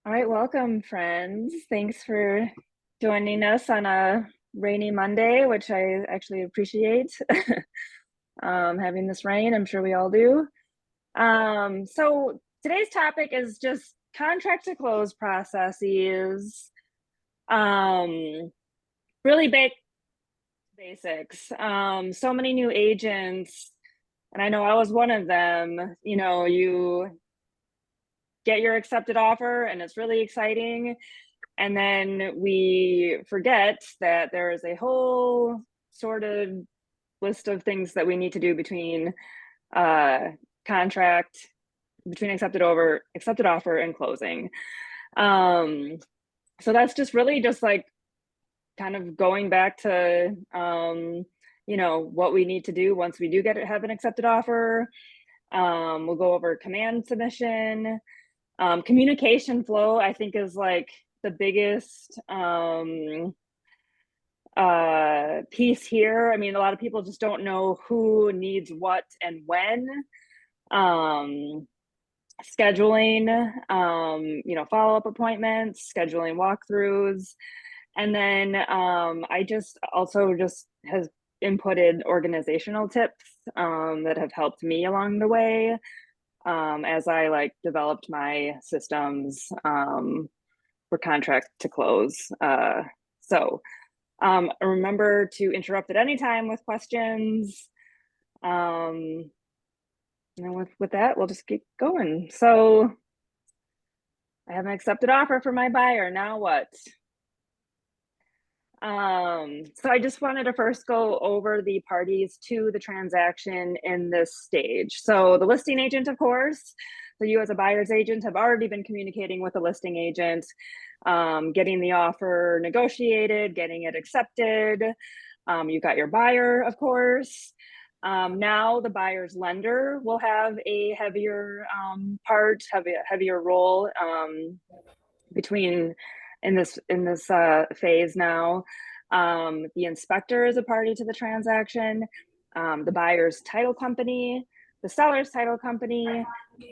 All right, welcome, friends. Thanks for joining us on a rainy Monday, which I actually appreciate. Having this rain, I'm sure we all do. So today's topic is just contract to close processes. Um, really basics. So many new agents, and I know I was one of them. You get your accepted offer, and it's really exciting. And then we forget that there is a whole sort of list of things that we need to do between uh, contract, between accepted offer and closing. Um, so that's just really just like kind of going back to what we need to do once we do have an accepted offer. We'll go over command submission. Communication flow, I think, is like the biggest piece here. I mean, a lot of people just don't know who needs what and when. Scheduling, follow-up appointments, scheduling walkthroughs. And then I just also just has inputted organizational tips that have helped me along the way as I like developed my systems for contract to close. So remember to interrupt at any time with questions. With that, we'll just keep going. So I have an accepted offer for my buyer. Now what? So I just wanted to first go over the parties to the transaction in this stage. So the listing agent, of course, so you as a buyer's agent have already been communicating with the listing agent, getting the offer negotiated, getting it accepted. You've got your buyer, of course. Now the buyer's lender will have a heavier heavier role between in this phase now. The inspector is a party to the transaction, the buyer's title company, the seller's title company.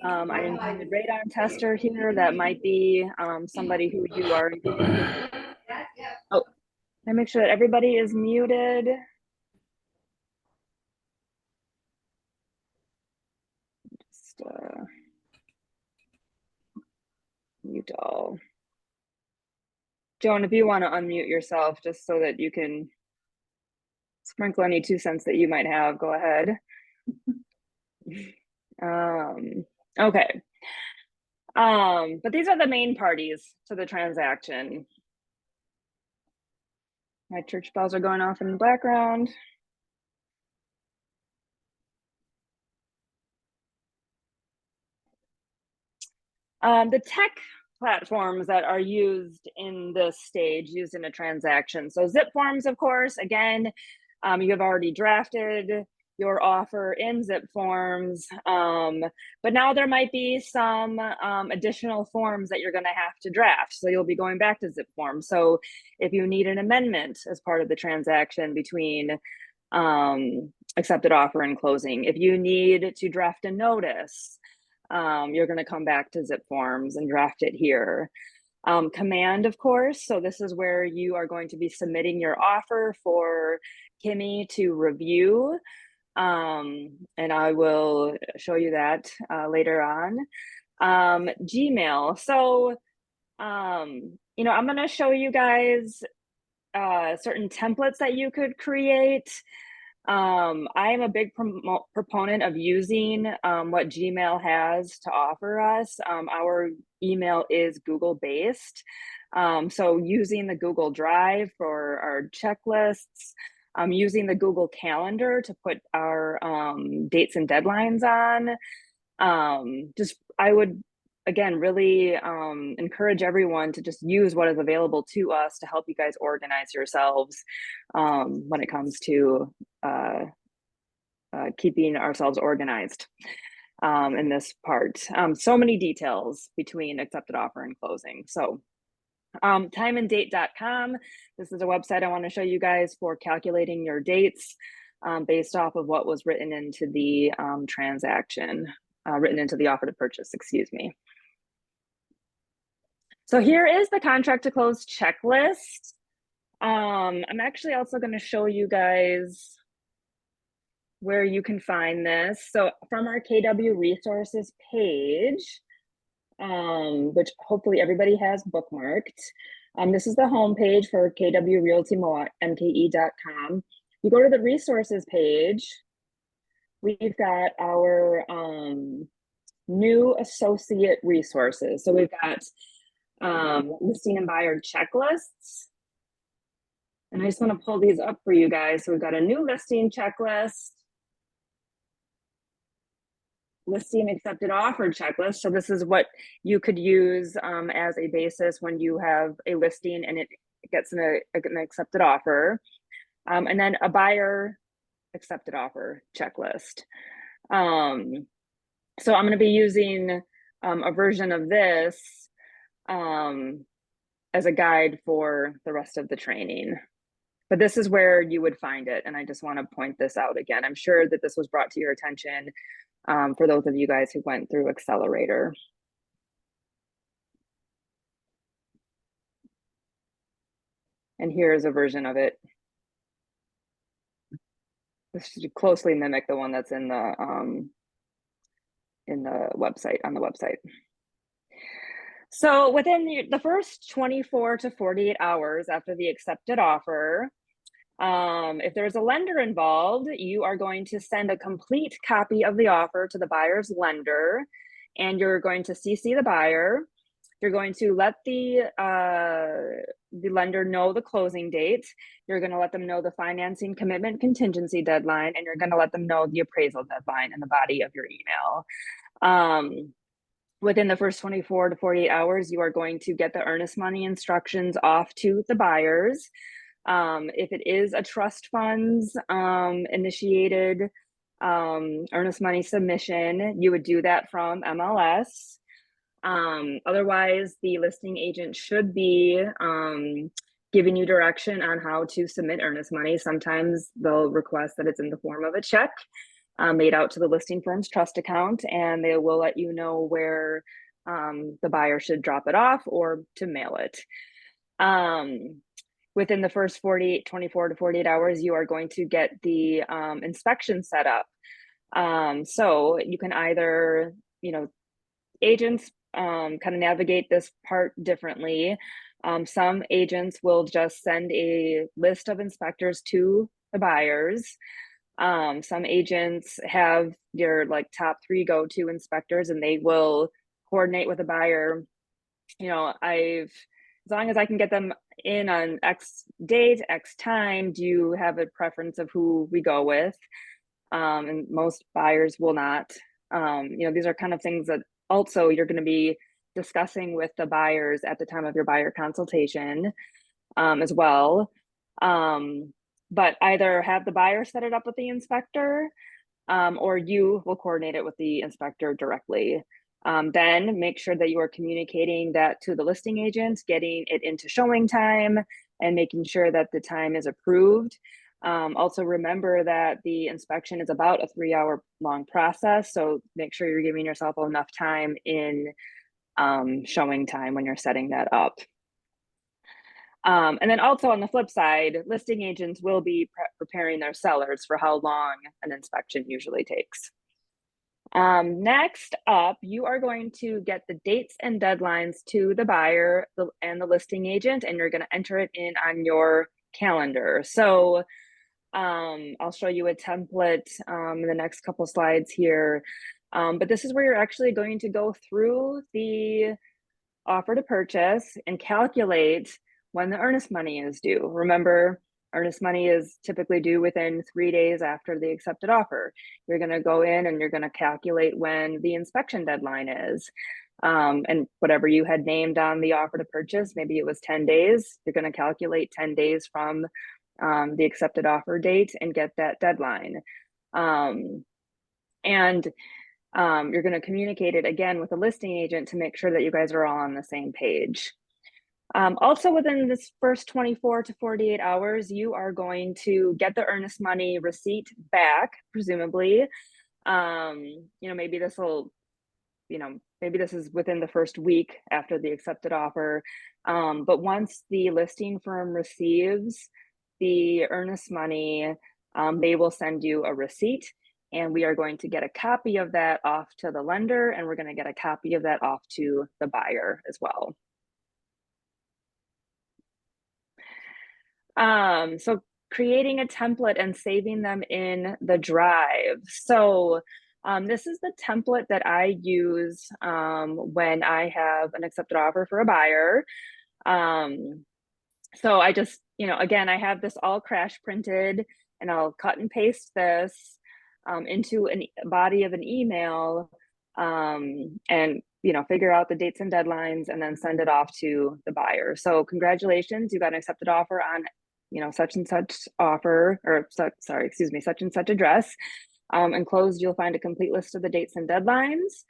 I included radon tester here. That might be somebody who you are in communication. Oh, I make sure that everybody is muted. Just mute all. Joan, if you want to unmute yourself just so that you can sprinkle any 2 cents that you might have, go ahead. Okay. But these are the main parties to the transaction. My church bells are going off in the background. The tech platforms that are used in this stage, used in a transaction. So zip forms, of course, again, you have already drafted your offer in zip forms, but now there might be some additional forms that you're going to have to draft. So you'll be going back to zip forms. So if you need an amendment as part of the transaction between accepted offer and closing, if you need to draft a notice, you're going to come back to zip forms and draft it here. Command, of course. So this is where you are going to be submitting your offer for Kimmy to review. And I will show you that later on. Gmail. So, I'm going to show you guys certain templates that you could create. I am a big proponent of using what Gmail has to offer us. Our email is Google based. So using the Google Drive for our checklists, using the Google Calendar to put our dates and deadlines on. I would, again, really encourage everyone to just use what is available to us to help you guys organize yourselves when it comes to keeping ourselves organized in this part. So many details between accepted offer and closing. So timeanddate.com. This is a website I want to show you guys for calculating your dates based off of what was written into the transaction, written into the offer to purchase, excuse me. So here is the contract to close checklist. I'm actually also going to show you guys where you can find this. So from our KW resources page, which hopefully everybody has bookmarked. This is the homepage for kwrealtymke.com. You go to the resources page, we've got our new associate resources. So we've got listing and buyer checklists. And I just want to pull these up for you guys. So we've got a new listing checklist, listing accepted offer checklist. So this is what you could use as a basis when you have a listing and it gets an accepted offer. And then a buyer accepted offer checklist. So I'm going to be using a version of this as a guide for the rest of the training. But this is where you would find it. And I just want to point this out again. I'm sure that this was brought to your attention for those of you guys who went through Accelerator. And here's a version of it. This should closely mimic the one that's in the website, on the website. So within the first 24 to 48 hours after the accepted offer, if there's a lender involved, you are going to send a complete copy of the offer to the buyer's lender, and you're going to CC the buyer. You're going to let the lender know the closing date. You're going to let them know the financing commitment contingency deadline, and you're going to let them know the appraisal deadline in the body of your email. Within the first 24 to 48 hours, you are going to get the earnest money instructions off to the buyers. If it is a trust funds initiated earnest money submission, you would do that from MLS. Otherwise, the listing agent should be giving you direction on how to submit earnest money. Sometimes they'll request that it's in the form of a check made out to the listing firm's trust account, and they will let you know where the buyer should drop it off or to mail it. Within the first 24 to 48 hours, you are going to get the inspection set up. So you can either, agents kind of navigate this part differently. Some agents will just send a list of inspectors to the buyers. Some agents have your top 3 go-to inspectors, and they will coordinate with the buyer. As long as I can get them in on X date, X time, do you have a preference of who we go with? And most buyers will not. These are kind of things that also you're going to be discussing with the buyers at the time of your buyer consultation as well. But either have the buyer set it up with the inspector or you will coordinate it with the inspector directly. Then make sure that you are communicating that to the listing agent, getting it into showing time and making sure that the time is approved. Also remember that the inspection is about a 3-hour long process. So make sure you're giving yourself enough time in showing time when you're setting that up. And then also on the flip side, listing agents will be preparing their sellers for how long an inspection usually takes. Next up, you are going to get the dates and deadlines to the buyer and the listing agent, and you're going to enter it in on your calendar. So I'll show you a template in the next couple slides here. But this is where you're actually going to go through the offer to purchase and calculate when the earnest money is due. Remember, earnest money is typically due within 3 days after the accepted offer. You're going to go in and you're going to calculate when the inspection deadline is. And whatever you had named on the offer to purchase, maybe it was 10 days, you're going to calculate 10 days from the accepted offer date and get that deadline. You're going to communicate it again with the listing agent to make sure that you guys are all on the same page. Also within this first 24 to 48 hours, you are going to get the earnest money receipt back, presumably. Maybe this will, maybe this is within the first week after the accepted offer. But once the listing firm receives the earnest money, they will send you a receipt, and we are going to get a copy of that off to the lender, and we're going to get a copy of that off to the buyer as well. So creating a template and saving them in the drive. So this is the template that I use when I have an accepted offer for a buyer. So I just, again, I have this all crash printed, and I'll cut and paste this into a body of an email, and figure out the dates and deadlines, and then send it off to the buyer. So congratulations, you got an accepted offer on such and such offer, or such and such address. Enclosed, you'll find a complete list of the dates and deadlines.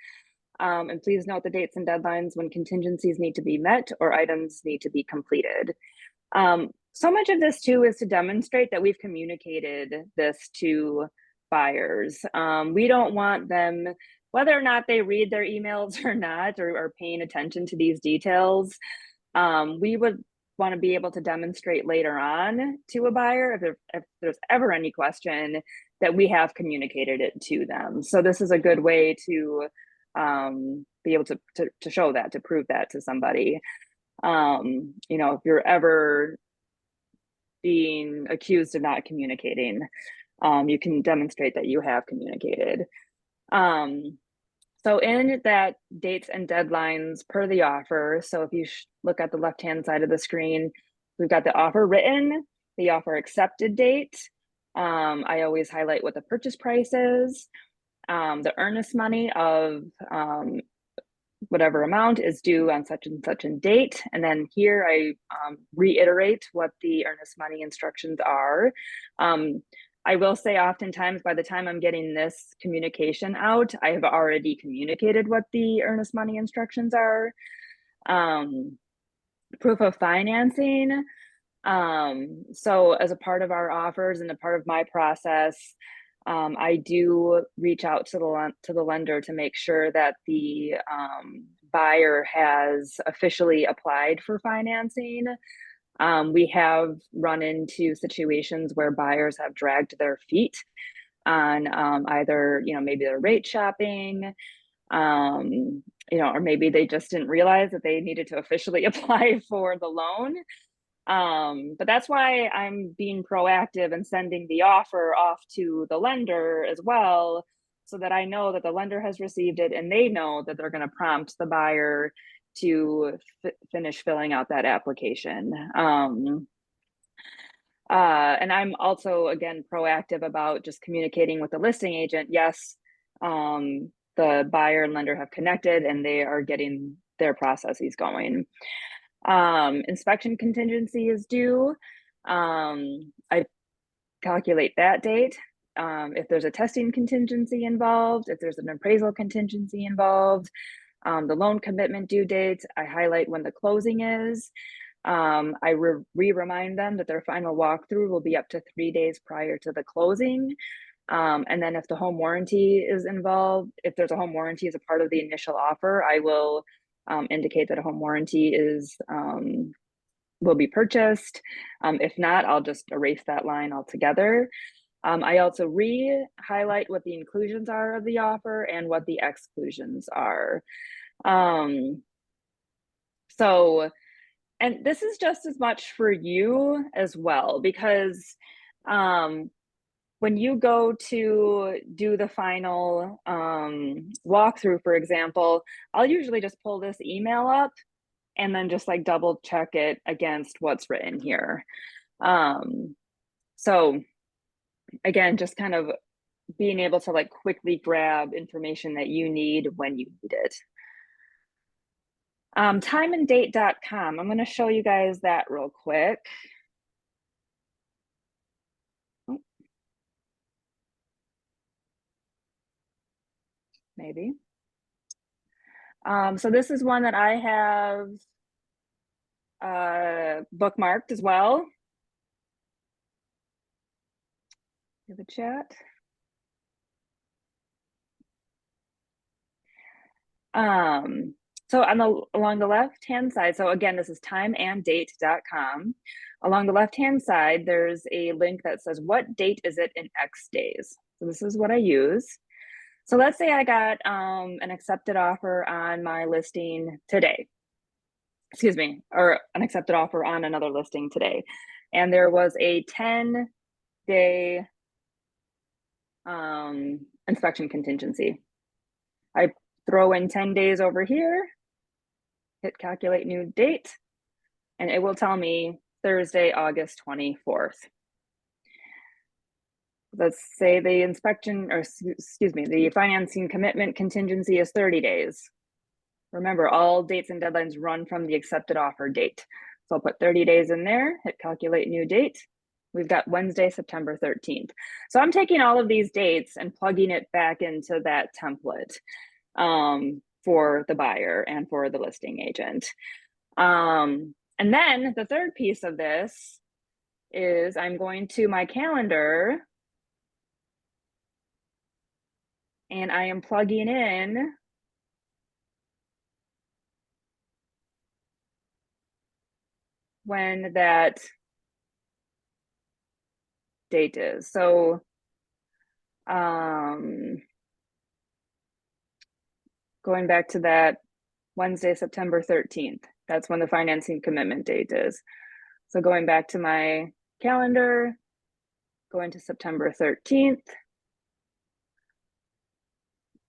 And please note the dates and deadlines when contingencies need to be met or items need to be completed. So much of this too is to demonstrate that we've communicated this to buyers. We don't want them, whether or not they read their emails or not, or are paying attention to these details, we would want to be able to demonstrate later on to a buyer, if there's ever any question, that we have communicated it to them. So this is a good way to be able to show that, to prove that to somebody. If you're ever being accused of not communicating, you can demonstrate that you have communicated. So in that dates and deadlines per the offer, so if you look at the left-hand side of the screen, we've got the offer written, the offer accepted date. I always highlight what the purchase price is, the earnest money of whatever amount is due on such and such a date. And then here I reiterate what the earnest money instructions are. I will say oftentimes by the time I'm getting this communication out, I have already communicated what the earnest money instructions are. Proof of financing. So as a part of our offers and a part of my process, I do reach out to the lender to make sure that the buyer has officially applied for financing. We have run into situations where buyers have dragged their feet on either, maybe they're rate shopping, or maybe they just didn't realize that they needed to officially apply for the loan. But that's why I'm being proactive and sending the offer off to the lender as well, so that I know that the lender has received it and they know that they're going to prompt the buyer to finish filling out that application. And I'm also, again, proactive about just communicating with the listing agent. Yes, the buyer and lender have connected and they are getting their processes going. Inspection contingency is due. I calculate that date. If there's a testing contingency involved, if there's an appraisal contingency involved, the loan commitment due date, I highlight when the closing is. I remind them that their final walkthrough will be up to 3 days prior to the closing. And then if the home warranty is involved, if there's a home warranty as a part of the initial offer, I will indicate that a home warranty will be purchased. If not, I'll just erase that line altogether. I also highlight what the inclusions are of the offer and what the exclusions are. And this is just as much for you as well, because when you go to do the final walkthrough, for example, I'll usually just pull this email up and then just like double check it against what's written here. So again, just kind of being able to like quickly grab information that you need when you need it. Timeanddate.com. I'm going to show you guys that real quick. Maybe. So this is one that I have bookmarked as well. Give a chat. So along the left-hand side, so again, this is timeanddate.com. Along the left-hand side, there's a link that says, what date is it in X days? So this is what I use. So let's say I got an accepted offer on my listing today. Excuse me, or an accepted offer on another listing today. And there was a 10-day inspection contingency. I throw in 10 days over here, hit calculate new date, and it will tell me Thursday, August 24th. Let's say the inspection, or excuse me, the financing commitment contingency is 30 days. Remember, all dates and deadlines run from the accepted offer date. So I'll put 30 days in there, hit calculate new date. We've got Wednesday, September 13th. So I'm taking all of these dates and plugging it back into that template for the buyer and for the listing agent. And then the third piece of this is I'm going to my calendar and I am plugging in when that date is. So going back to that Wednesday, September 13th, that's when the financing commitment date is. So going back to my calendar, going to September 13th,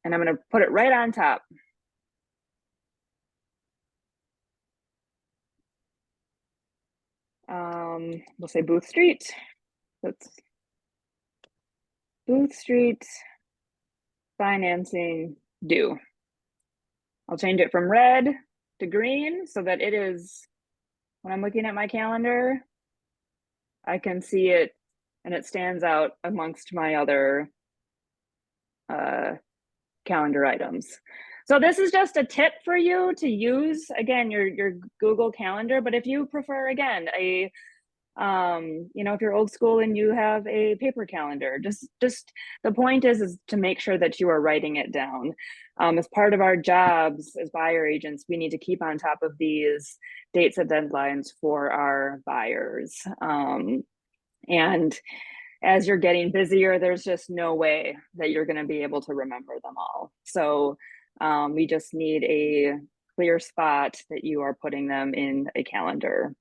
and I'm going to put it right on top. We'll say Booth Street. That's Booth Street financing due. I'll change it from red to green so that it is, when I'm looking at my calendar, I can see it and it stands out amongst my other calendar items. So this is just a tip for you to use, again, your Google Calendar, but if you prefer, again, if you're old school and you have a paper calendar, just the point is to make sure that you are writing it down. As part of our jobs as buyer agents, we need to keep on top of these dates and deadlines for our buyers. And as you're getting busier, there's just no way that you're going to be able to remember them all. So we just need a clear spot that you are putting them in a calendar.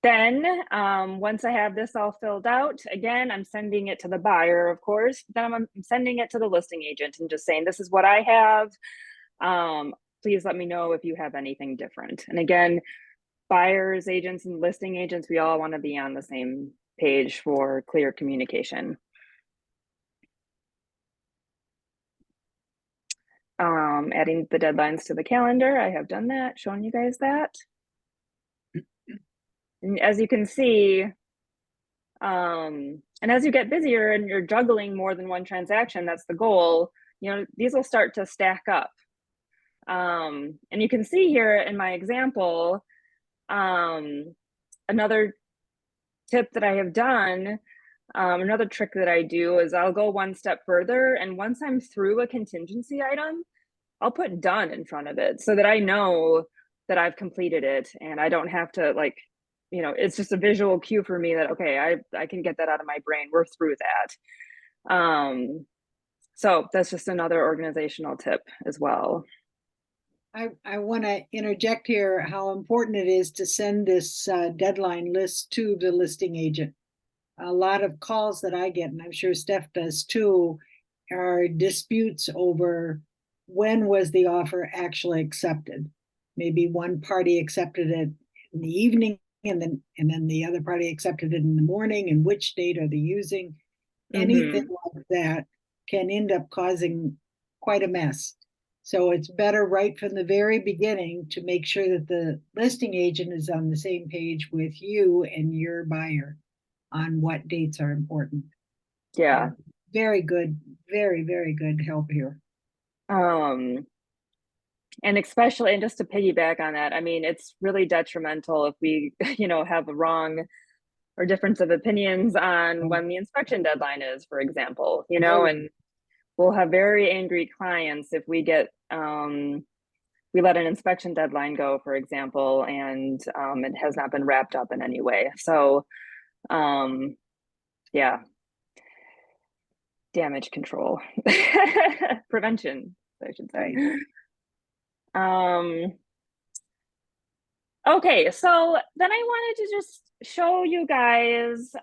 Then once I have this all filled out, again, I'm sending it to the buyer, of course. Then I'm sending it to the listing agent and just saying, this is what I have. Please let me know if you have anything different. And again, buyers, agents, and listing agents, we all want to be on the same page for clear communication. Adding the deadlines to the calendar. I have done that, showing you guys that. And as you can see, and as you get busier and you're juggling more than one transaction, that's the goal, these will start to stack up. And you can see here in my example, another tip that I have done, another trick that I do is I'll go one step further. And once I'm through a contingency item, I'll put done in front of it so that I know that I've completed it and I don't have to it's just a visual cue for me that, okay, I can get that out of my brain. We're through that. So that's just another organizational tip as well. I want to interject here how important it is to send this deadline list to the listing agent. A lot of calls that I get, and I'm sure Steph does too, are disputes over when was the offer actually accepted. Maybe one party accepted it in the evening and then the other party accepted it in the morning, and which date are they using? Anything like that can end up causing quite a mess. So it's better right from the very beginning to make sure that the listing agent is on the same page with you and your buyer on what dates are important. Yeah. Very good, very, very good help here. And especially, and just to piggyback on that, I mean, it's really detrimental if we, have a wrong or difference of opinions on when the inspection deadline is, for example, and we'll have very angry clients if we we let an inspection deadline go, for example, and it has not been wrapped up in any way. So, yeah, damage control, prevention, I should say. Okay, so then I wanted to just show you guys,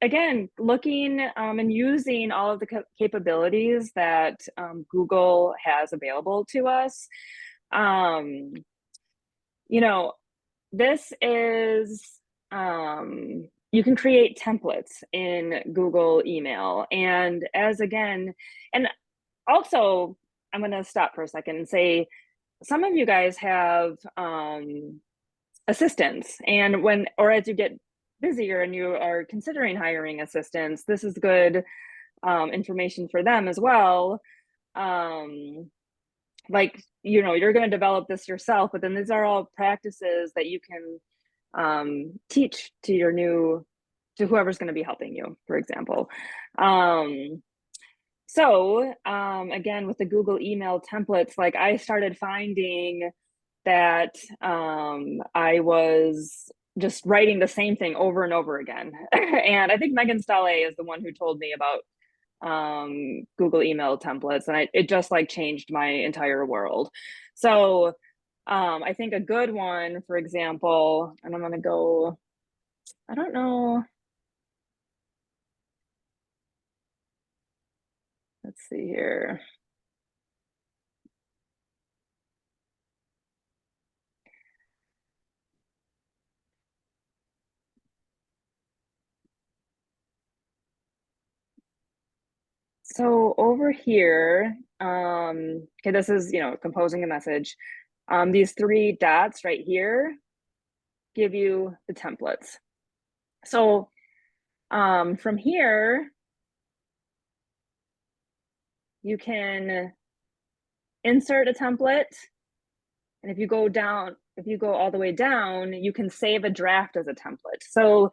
again, looking and using all of the capabilities that Google has available to us. This is, you can create templates in Google email. And and also, I'm going to stop for a second and say, some of you guys have assistants, and as you get busier and you are considering hiring assistants, this is good information for them as well. Like, you're going to develop this yourself, but then these are all practices that you can teach to whoever's going to be helping you, for example. So again, with the Google email templates, like, I started finding that I was just writing the same thing over and over again. And I think Megan Stale is the one who told me about Google email templates, and it just like changed my entire world. So I think a good one, for example, and I'm going to go, I don't know. Let's see here. So over here, okay, this is, composing a message. These three dots right here give you the templates. So from here, you can insert a template. And if you go all the way down, you can save a draft as a template. So,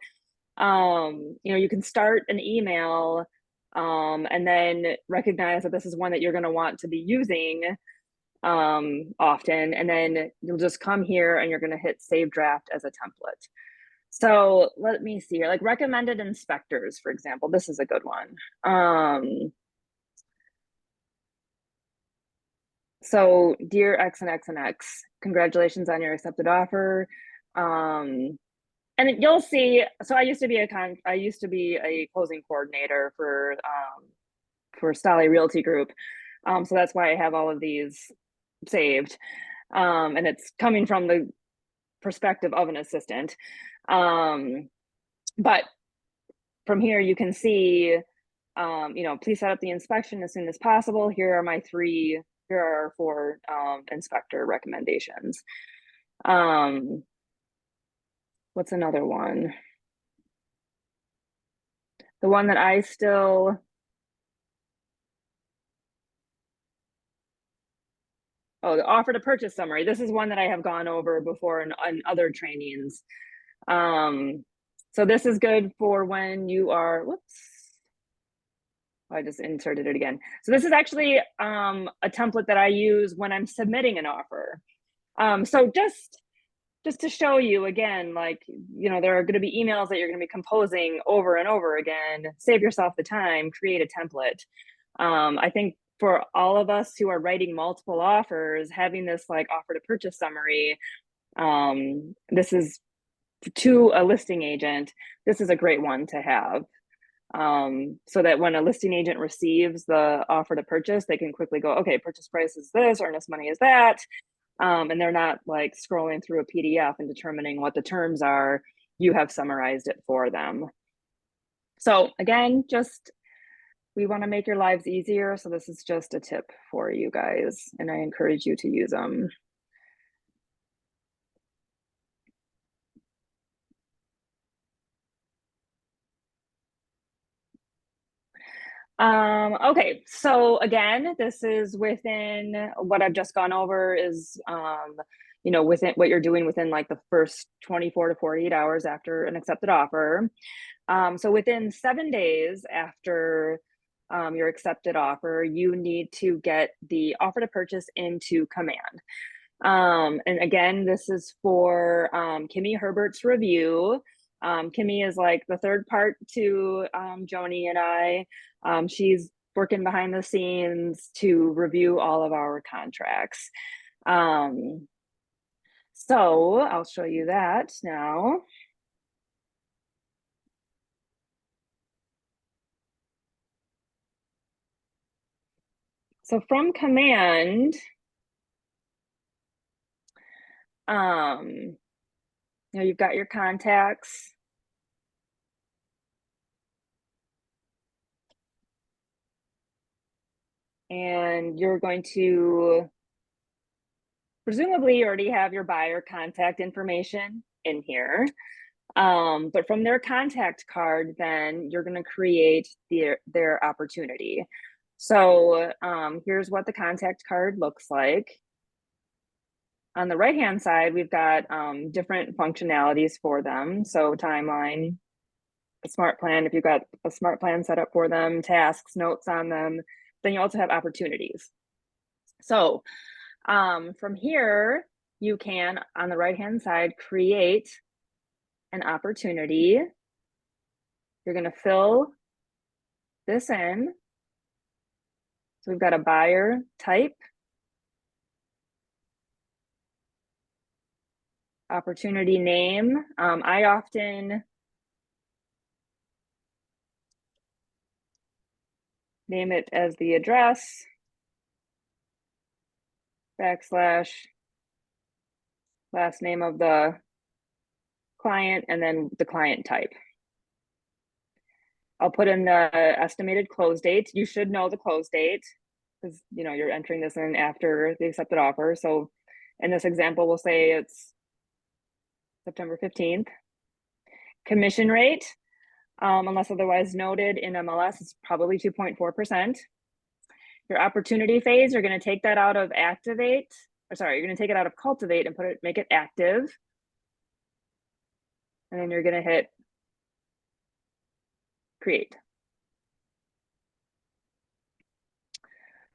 you can start an email and then recognize that this is one that you're going to want to be using often. And then you'll just come here and you're going to hit save draft as a template. So let me see here, like recommended inspectors, for example. This is a good one. So dear X and X and X, congratulations on your accepted offer. And you'll see, so I used to be a closing coordinator for Stale Realty Group. So that's why I have all of these saved. And it's coming from the perspective of an assistant. But from here you can see, please set up the inspection as soon as possible. Here are our four inspector recommendations. What's another one? The one that I still, the offer to purchase summary. This is one that I have gone over before in other trainings. So this is good for when you are, I just inserted it again. So this is actually a template that I use when I'm submitting an offer. So just to show you again, like, there are going to be emails that you're going to be composing over and over again. Save yourself the time, create a template. I think for all of us who are writing multiple offers, having this like offer to purchase summary, this is to a listing agent, this is a great one to have. So that when a listing agent receives the offer to purchase, they can quickly go, okay, purchase price is this, earnest money is that. And they're not like scrolling through a PDF and determining what the terms are. You have summarized it for them. So again, we want to make your lives easier. So this is just a tip for you guys, and I encourage you to use them. Okay, so again, this is within what I've just gone over is, within what you're doing within like the first 24 to 48 hours after an accepted offer. So within 7 days after your accepted offer, you need to get the offer to purchase into command. And again, this is for Kimmy Herbert's review. Kimmy is like the third part to Joni and I. She's working behind the scenes to review all of our contracts. So I'll show you that now. So from command, you've got your contacts. And you're going to, presumably you already have your buyer contact information in here. But from their contact card, then you're going to create their opportunity. So here's what the contact card looks like. On the right-hand side, we've got different functionalities for them. So timeline, a smart plan, if you've got a smart plan set up for them, tasks, notes on them, then you also have opportunities. So from here, you can, on the right-hand side, create an opportunity. You're going to fill this in. So we've got a buyer type, opportunity name. I often name it as the address / last name of the client and then the client type. I'll put in the estimated close date. You should know the close date because you're entering this in after the accepted offer. So in this example, we'll say it's September 15th. Commission rate, unless otherwise noted in MLS, is probably 2.4%. Your opportunity phase, you're going to take that out of activate, you're going to take it out of cultivate and make it active. And then you're going to hit create.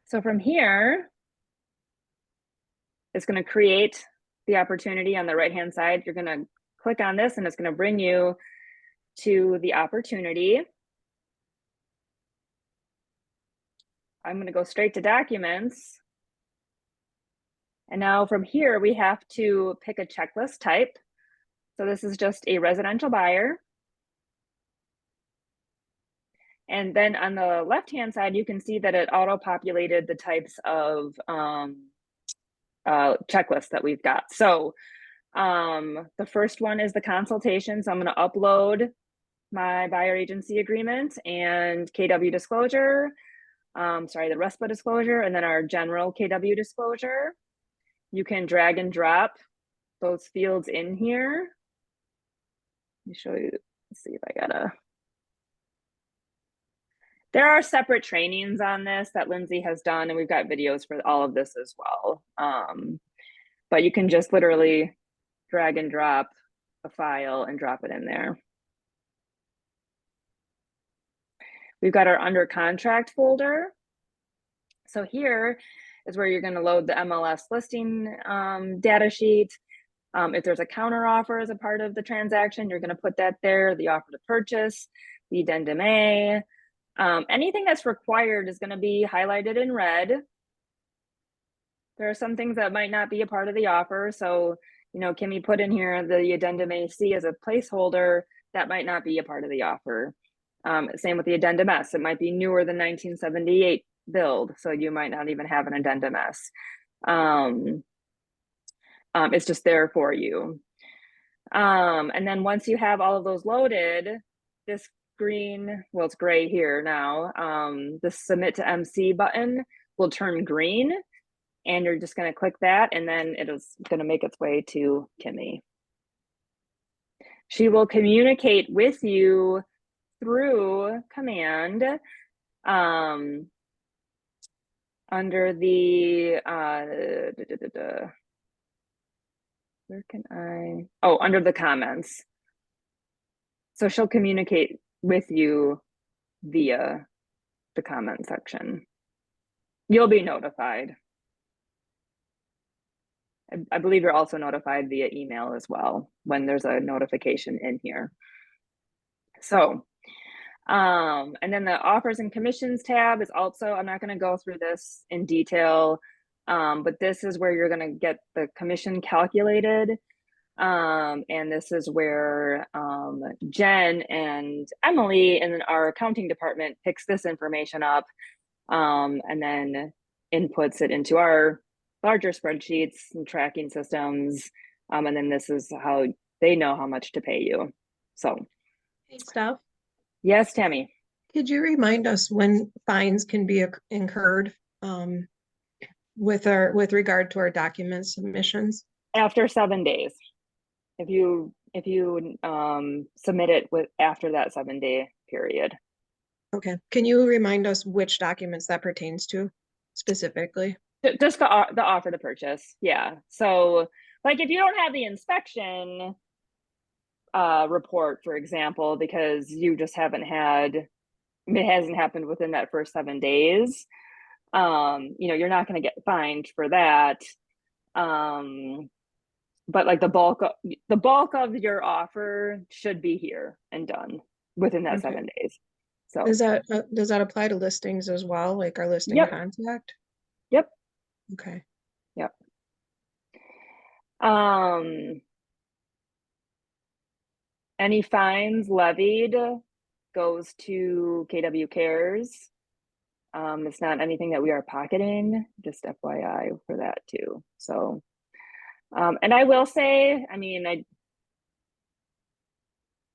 So from here, it's going to create the opportunity on the right-hand side. You're going to click on this and it's going to bring you to the opportunity. I'm going to go straight to documents. And now from here, we have to pick a checklist type. So this is just a residential buyer. And then on the left-hand side, you can see that it auto-populated the types of checklists that we've got. So the first one is the consultation. So I'm going to upload my buyer agency agreement and KW disclosure, the RESPA disclosure, and then our general KW disclosure. You can drag and drop those fields in here. Let me show you, let's see if I gotta. There are separate trainings on this that Lindsay has done, and we've got videos for all of this as well. But you can just literally drag and drop a file and drop it in there. We've got our under contract folder. So here is where you're going to load the MLS listing data sheet. If there's a counter offer as a part of the transaction, you're going to put that there, the offer to purchase, the addendum A. Anything that's required is going to be highlighted in red. There are some things that might not be a part of the offer. So, Kimmy put in here the addendum AC as a placeholder. That might not be a part of the offer. Same with the addendum S. It might be newer than 1978 build. So you might not even have an addendum S. It's just there for you. And then once you have all of those loaded, this green, well, it's gray here now, the submit to MC button will turn green, and you're just going to click that, and then it is going to make its way to Kimmy. She will communicate with you through command. Under the where can under the comments. So she'll communicate with you via the comment section. You'll be notified. I believe you're also notified via email as well when there's a notification in here. So, and then the offers and commissions tab is also, I'm not going to go through this in detail, but this is where you're going to get the commission calculated. And this is where Jen and Emily in our accounting department picks this information up and then inputs it into our larger spreadsheets and tracking systems. And then this is how they know how much to pay you. So, Hey, Steph, yes, Tammy. could you remind us when fines can be incurred with regard to our document submissions? After 7 days. If you submit it after that 7-day period. Okay. Can you remind us which documents that pertains to specifically? Just the offer to purchase. Yeah. So like if you don't have the inspection report, for example, because you just haven't had, it hasn't happened within that first 7 days, you're not going to get fined for that. But like the bulk of your offer should be here and done within that 7 days. So does that apply to listings as well, like our listing contact? Yep. Okay. Yep. Any fines levied goes to KW Cares. It's not anything that we are pocketing, just FYI for that too. So, and I will say, I mean,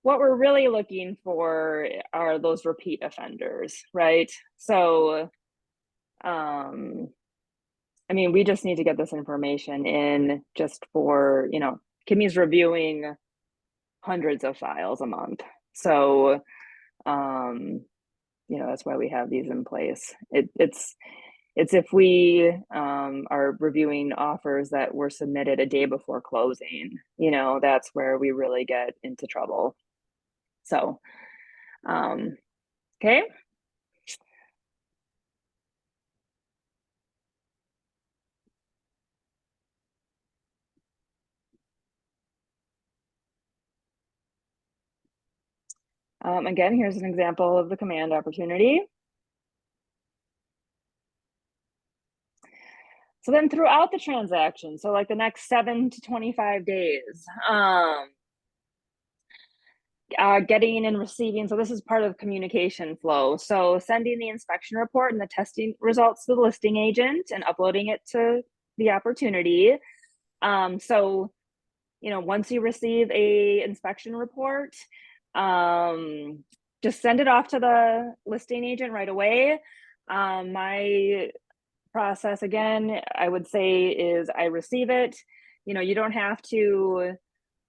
what we're really looking for are those repeat offenders, right? So, I mean, we just need to get this information in just for, Kimmy's reviewing hundreds of files a month. So, that's why we have these in place. It's if we are reviewing offers that were submitted a day before closing, that's where we really get into trouble. So, okay. Again, here's an example of the command opportunity. So then throughout the transaction, so like the next 7 to 25 days, getting and receiving, so this is part of communication flow. So sending the inspection report and the testing results to the listing agent and uploading it to the opportunity. So, once you receive a inspection report, just send it off to the listing agent right away. My process, again, I would say is I receive it. You don't have to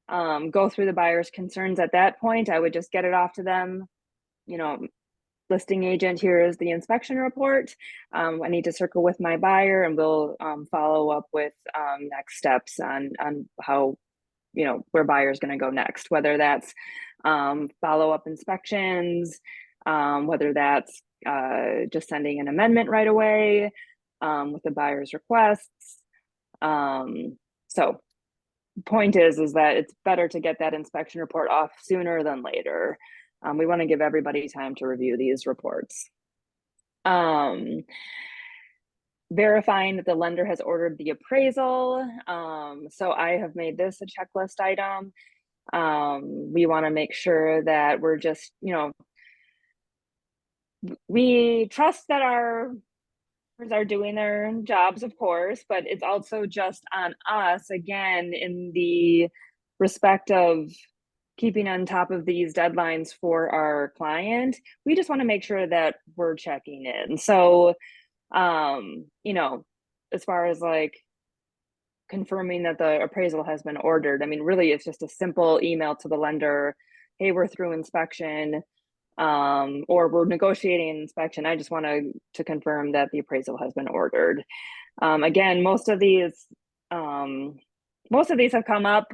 go through the buyer's concerns at that point. I would just get it off to them. Listing agent, here is the inspection report. I need to circle with my buyer and we'll follow up with next steps on how, where buyer is going to go next, whether that's follow-up inspections, whether that's just sending an amendment right away with the buyer's requests. So point is that it's better to get that inspection report off sooner than later. We want to give everybody time to review these reports. Verifying that the lender has ordered the appraisal. So I have made this a checklist item. We want to make sure that we're just, we trust that our are doing their jobs, of course, but it's also just on us, again, in the respect of keeping on top of these deadlines for our client. We just want to make sure that we're checking in. So, as far as like confirming that the appraisal has been ordered, I mean, really, it's just a simple email to the lender. Hey, we're through inspection. or we're negotiating an inspection. I just want to confirm that the appraisal has been ordered. Again, most of these have come up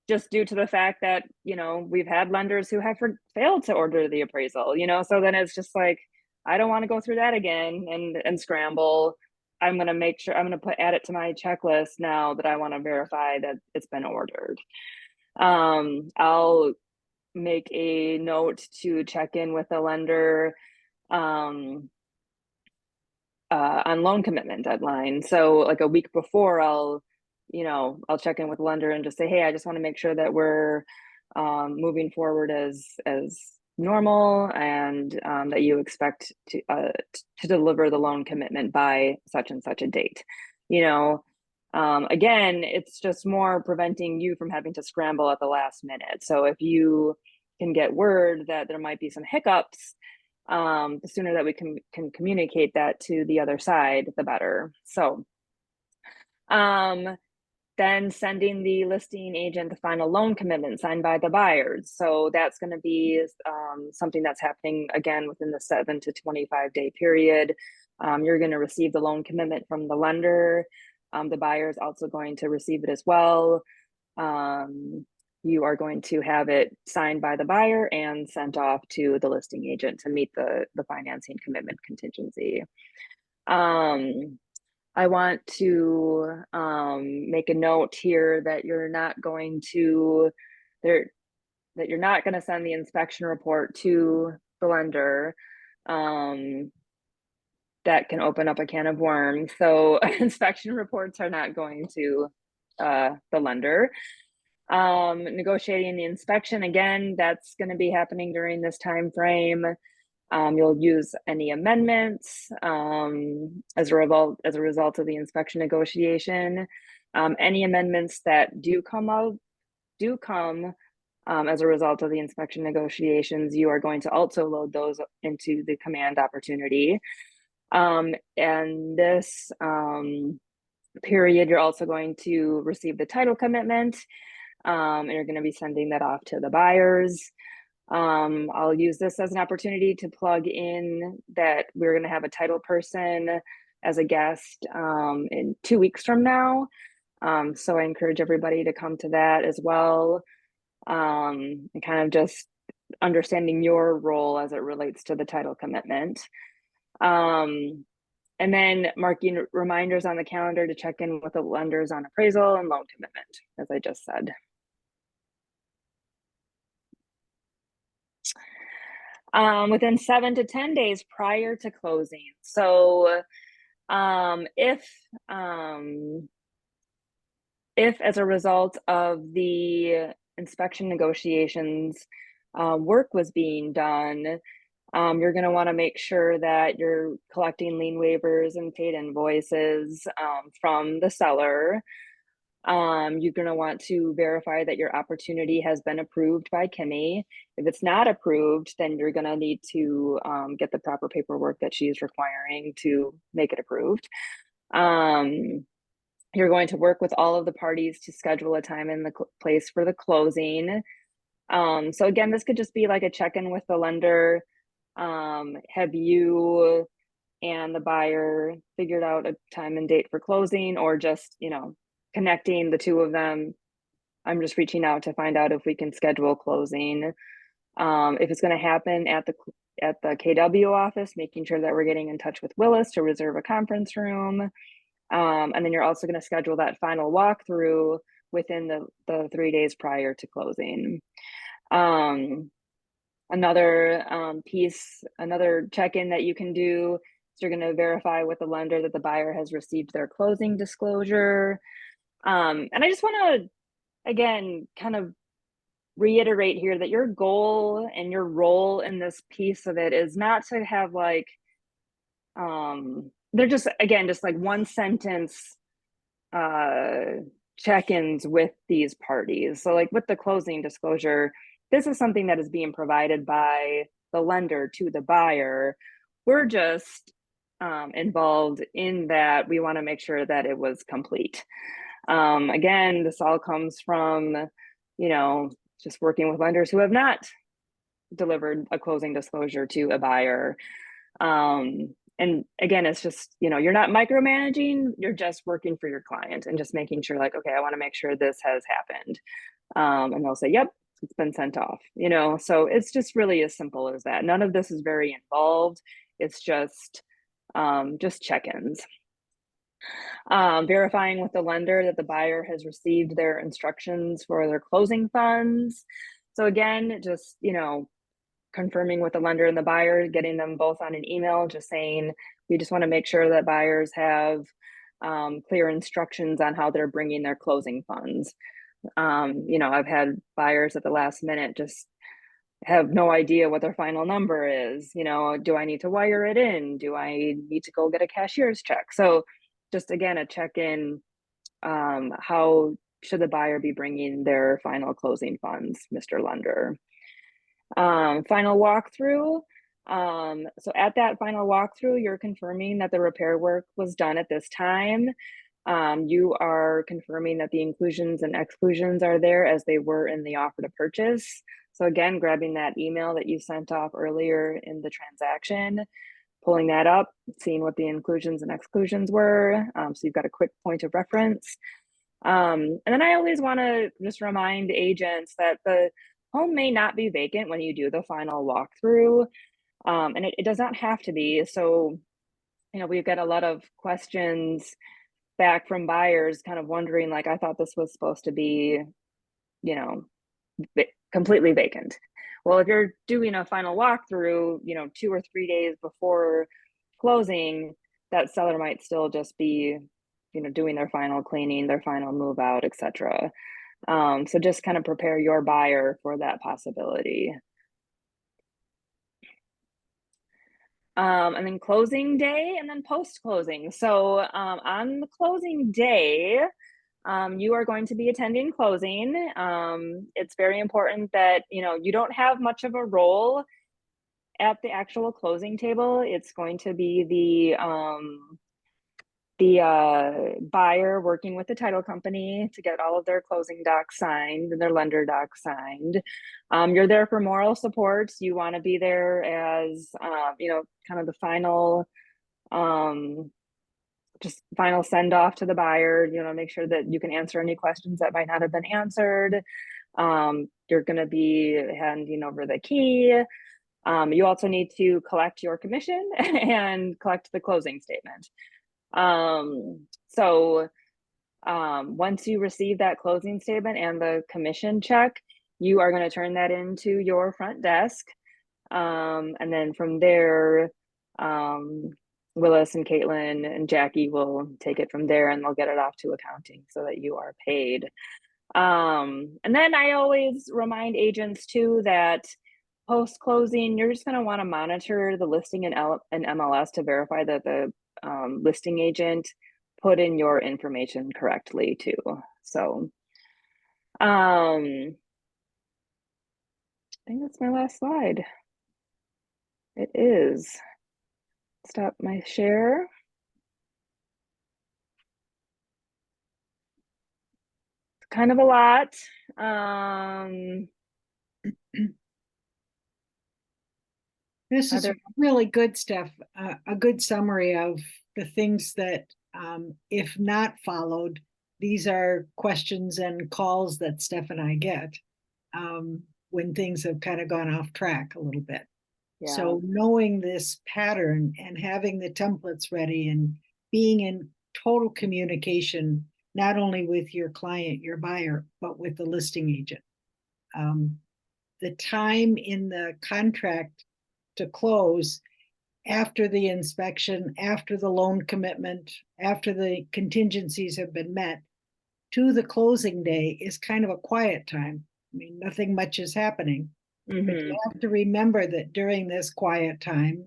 just due to the fact that, you know, we've had lenders who have failed to order the appraisal, you know, so then it's just like, I don't want to go through that again and scramble. I'm going to make sure, I'm going to add it to my checklist now that I want to verify that it's been ordered. I'll make a note to check in with the lender on loan commitment deadline. So like a week before, I'll check in with the lender and just say, hey, I just want to make sure that we're moving forward as normal, and that you expect to deliver the loan commitment by such and such a date. You know, again, it's just more preventing you from having to scramble at the last minute. So if you can get word that there might be some hiccups, the sooner that we can communicate that to the other side, the better. So then sending the listing agent the final loan commitment signed by the buyers. So that's going to be something that's happening again within the 7 to 25 day period. You're going to receive the loan commitment from the lender. The buyer is also going to receive it as well. You are going to have it signed by the buyer and sent off to the listing agent to meet the financing commitment contingency. I want to make a note here that you're not going to send the inspection report to the lender. That can open up a can of worms. So inspection reports are not going to the lender. Negotiating the inspection, again, that's going to be happening during this time frame. You'll use any amendments as a result of the inspection negotiation. Any amendments that do come as a result of the inspection negotiations, you are going to also load those into the command opportunity. And this period, you're also going to receive the title commitment, and you're going to be sending that off to the buyers. I'll use this as an opportunity to plug in that we're going to have a title person as a guest in 2 weeks from now. So I encourage everybody to come to that as well, and kind of just understanding your role as it relates to the title commitment. And then marking reminders on the calendar to check in with the lenders on appraisal and loan commitment, as I just said. Within 7 to 10 days prior to closing. So if as a result of the inspection negotiations, work was being done, you're going to want to make sure that you're collecting lien waivers and paid invoices from the seller. You're going to want to verify that your opportunity has been approved by Kimmy. If it's not approved, then you're going to need to get the proper paperwork that she's requiring to make it approved. You're going to work with all of the parties to schedule a time and the place for the closing. So again, this could just be like a check-in with the lender. Have you and the buyer figured out a time and date for closing, or just, you know, connecting the two of them? I'm just reaching out to find out if we can schedule closing. If it's going to happen at the KW office, making sure that we're getting in touch with Willis to reserve a conference room. And then you're also going to schedule that final walkthrough within the 3 days prior to closing. Another piece, another check-in that you can do is you're going to verify with the lender that the buyer has received their closing disclosure. And I just want to, again, kind of reiterate here that your goal and your role in this piece of it is not to have like, they're just, again, just like one sentence check-ins with these parties. So like with the closing disclosure, this is something that is being provided by the lender to the buyer. We're just involved in that. We want to make sure that it was complete. Again, this all comes from, you know, just working with lenders who have not delivered a closing disclosure to a buyer. And again, it's just, you're not micromanaging, you're just working for your client and just making sure like, okay, I want to make sure this has happened. And they'll say, yep, it's been sent off, so it's just really as simple as that. None of this is very involved. It's just check-ins. Verifying with the lender that the buyer has received their instructions for their closing funds. So again, just, confirming with the lender and the buyer, getting them both on an email, just saying, we just want to make sure that buyers have clear instructions on how they're bringing their closing funds. I've had buyers at the last minute just have no idea what their final number is. Do I need to wire it in? Do I need to go get a cashier's check? So just again, a check-in, how should the buyer be bringing their final closing funds, Mr. Lender? Final walkthrough. So at that final walkthrough, you're confirming that the repair work was done at this time. You are confirming that the inclusions and exclusions are there as they were in the offer to purchase. So again, grabbing that email that you sent off earlier in the transaction, pulling that up, seeing what the inclusions and exclusions were. So you've got a quick point of reference. And then I always want to just remind agents that the home may not be vacant when you do the final walkthrough, and it does not have to be. So, we've got a lot of questions back from buyers kind of wondering, like, I thought this was supposed to be, completely vacant. Well, if you're doing a final walkthrough, 2 or 3 days before closing, that seller might still just be, doing their final cleaning, their final move out, etc. So just kind of prepare your buyer for that possibility. And then closing day and then post-closing. So on the closing day, you are going to be attending closing. It's very important that, you don't have much of a role at the actual closing table. It's going to be the buyer working with the title company to get all of their closing docs signed and their lender docs signed. You're there for moral support. You want to be there as, kind of the final, just final send off to the buyer, make sure that you can answer any questions that might not have been answered. You're going to be handing over the key. You also need to collect your commission and collect the closing statement. So once you receive that closing statement and the commission check, you are going to turn that into your front desk. And then from there, Willis and Caitlin and Jackie will take it from there and they'll get it off to accounting so that you are paid. And then I always remind agents too that post-closing, you're just going to want to monitor the listing in MLS to verify that the listing agent put in your information correctly too. So I think that's my last slide. It is. Stop my share. It's kind of a lot. This is really good stuff, a good summary of the things that, if not followed, these are questions and calls that Steph and I get when things have kind of gone off track a little bit. Yeah. So knowing this pattern and having the templates ready and being in total communication, not only with your client, your buyer, but with the listing agent. The time in the contract to close after the inspection, after the loan commitment, after the contingencies have been met, to the closing day is kind of a quiet time. I mean, nothing much is happening. Mm-hmm. But you have to remember that during this quiet time,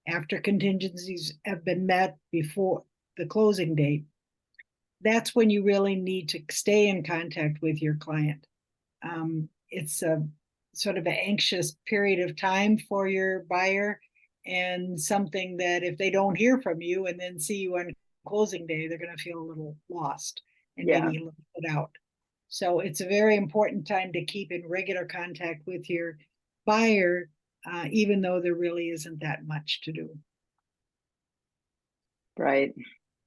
after contingencies have been met before the closing date, that's when you really need to stay in contact with your client. It's a sort of an anxious period of time for your buyer, and something that if they don't hear from you and then see you on closing day, they're going to feel a little lost and maybe a little put out. So it's a very important time to keep in regular contact with your buyer, even though there really isn't that much to do. Right.